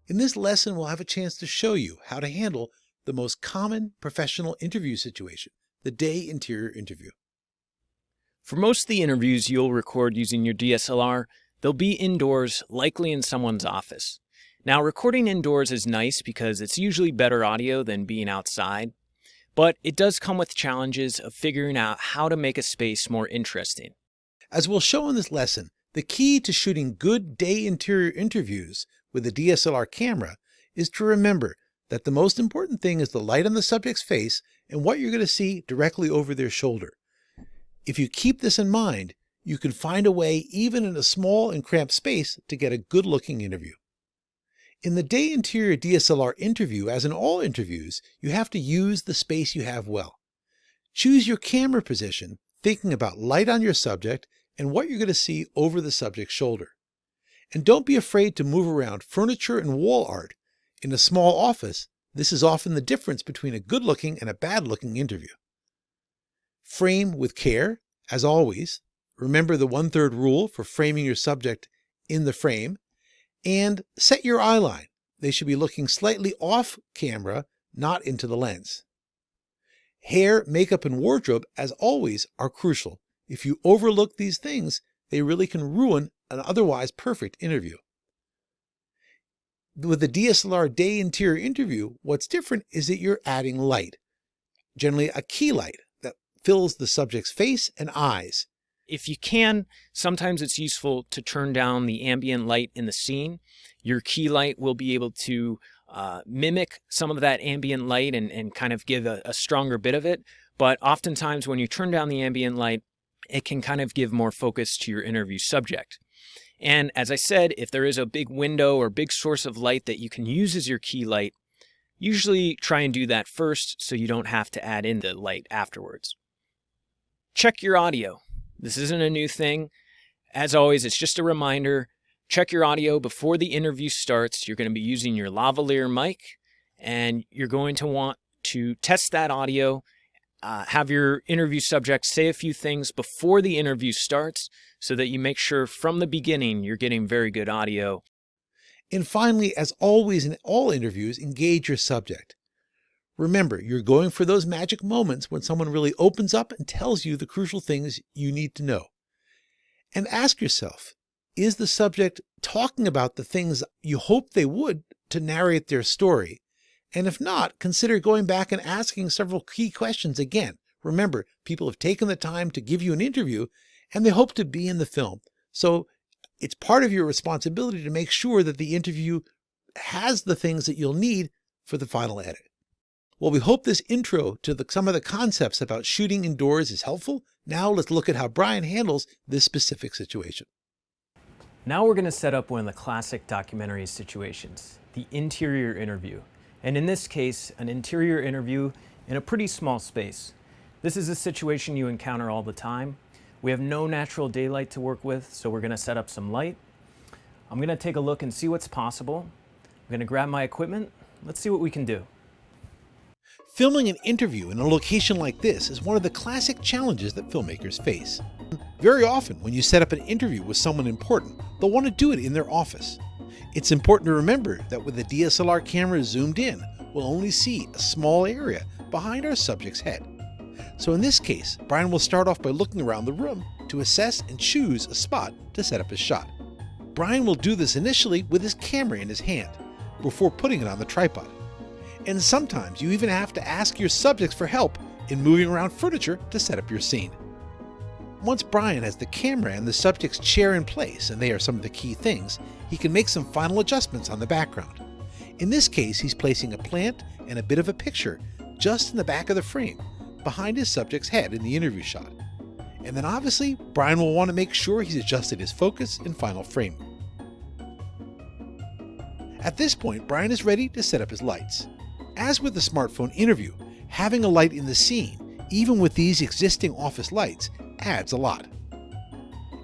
In this lesson, we'll have a chance to show you how to handle the most common professional interview situation, the day interior interview. For most of the interviews you'll record using your DSLR, they'll be indoors, likely in someone's office. Now, recording indoors is nice because it's usually better audio than being outside, but it does come with challenges of figuring out how to make a space more interesting. As we'll show in this lesson, the key to shooting good day interior interviews with a DSLR camera is to remember that the most important thing is the light on the subject's face and what you're going to see directly over their shoulder. If you keep this in mind, you can find a way, even in a small and cramped space, to get a good-looking interview. In the day interior DSLR interview, as in all interviews, you have to use the space you have well. Choose your camera position, thinking about light on your subject and what you're going to see over the subject's shoulder. And don't be afraid to move around furniture and wall art. In a small office, this is often the difference between a good-looking and a bad-looking interview. Frame with care, as always. Remember the 1/3 rule for framing your subject in the frame. And set your eye line. They should be looking slightly off camera, not into the lens. Hair, makeup, and wardrobe, as always, are crucial. If you overlook these things, they really can ruin an otherwise perfect interview. With the DSLR day interior interview, what's different is that you're adding light, generally a key light that fills the subject's face and eyes. If you can, sometimes it's useful to turn down the ambient light in the scene. Your key light will be able to mimic some of that ambient light and kind of give a stronger bit of it. But oftentimes when you turn down the ambient light, it can kind of give more focus to your interview subject. And as I said, if there is a big window or big source of light that you can use as your key light, usually try and do that first so you don't have to add in the light afterwards. Check your audio. This isn't a new thing. As always, it's just a reminder. Check your audio before the interview starts. You're going to be using your lavalier mic, and you're going to want to test that audio. Have your interview subject say a few things before the interview starts so that you make sure from the beginning you're getting very good audio. And finally, as always in all interviews, engage your subject. Remember, you're going for those magic moments when someone really opens up and tells you the crucial things you need to know. And ask yourself, is the subject talking about the things you hope they would to narrate their story? And if not, consider going back and asking several key questions again. Remember, people have taken the time to give you an interview and they hope to be in the film. So it's part of your responsibility to make sure that the interview has the things that you'll need for the final edit. Well, we hope this intro to some of the concepts about shooting indoors is helpful. Now let's look at how Brian handles this specific situation. Now we're going to set up one of the classic documentary situations, the interior interview. And in this case, an interior interview in a pretty small space. This is a situation you encounter all the time. We have no natural daylight to work with, so we're going to set up some light. I'm going to take a look and see what's possible. I'm going to grab my equipment. Let's see what we can do. Filming an interview in a location like this is one of the classic challenges that filmmakers face. Very often, when you set up an interview with someone important, they'll want to do it in their office. It's important to remember that with the DSLR camera zoomed in, we'll only see a small area behind our subject's head. So in this case, Brian will start off by looking around the room to assess and choose a spot to set up his shot. Brian will do this initially with his camera in his hand, before putting it on the tripod. And sometimes you even have to ask your subjects for help in moving around furniture to set up your scene. Once Brian has the camera and the subject's chair in place, and they are some of the key things, he can make some final adjustments on the background. In this case, he's placing a plant and a bit of a picture just in the back of the frame, behind his subject's head in the interview shot. And then obviously, Brian will want to make sure he's adjusted his focus and final frame. At this point, Brian is ready to set up his lights. As with the smartphone interview, having a light in the scene, even with these existing office lights, adds a lot.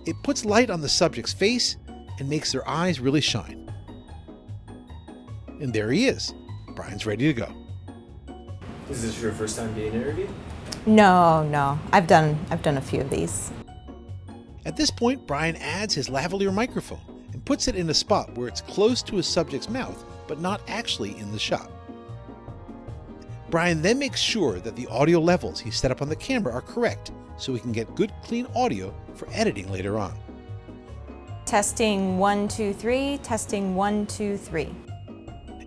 It puts light on the subject's face and makes their eyes really shine. And there he is. Brian's ready to go. Is this your first time being interviewed? No. I've done a few of these. At this point, Brian adds his lavalier microphone and puts it in a spot where it's close to his subject's mouth but not actually in the shot. Brian then makes sure that the audio levels he set up on the camera are correct so he can get good, clean audio for editing later on. Testing 1, 2, 3, testing 1, 2, 3.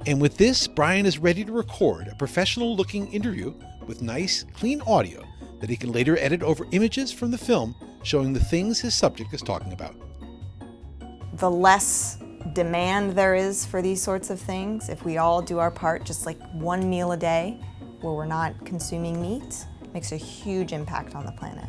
And with this, Brian is ready to record a professional-looking interview with nice, clean audio that he can later edit over images from the film showing the things his subject is talking about. The less demand there is for these sorts of things, if we all do our part, just like one meal a day where we're not consuming meat, makes a huge impact on the planet.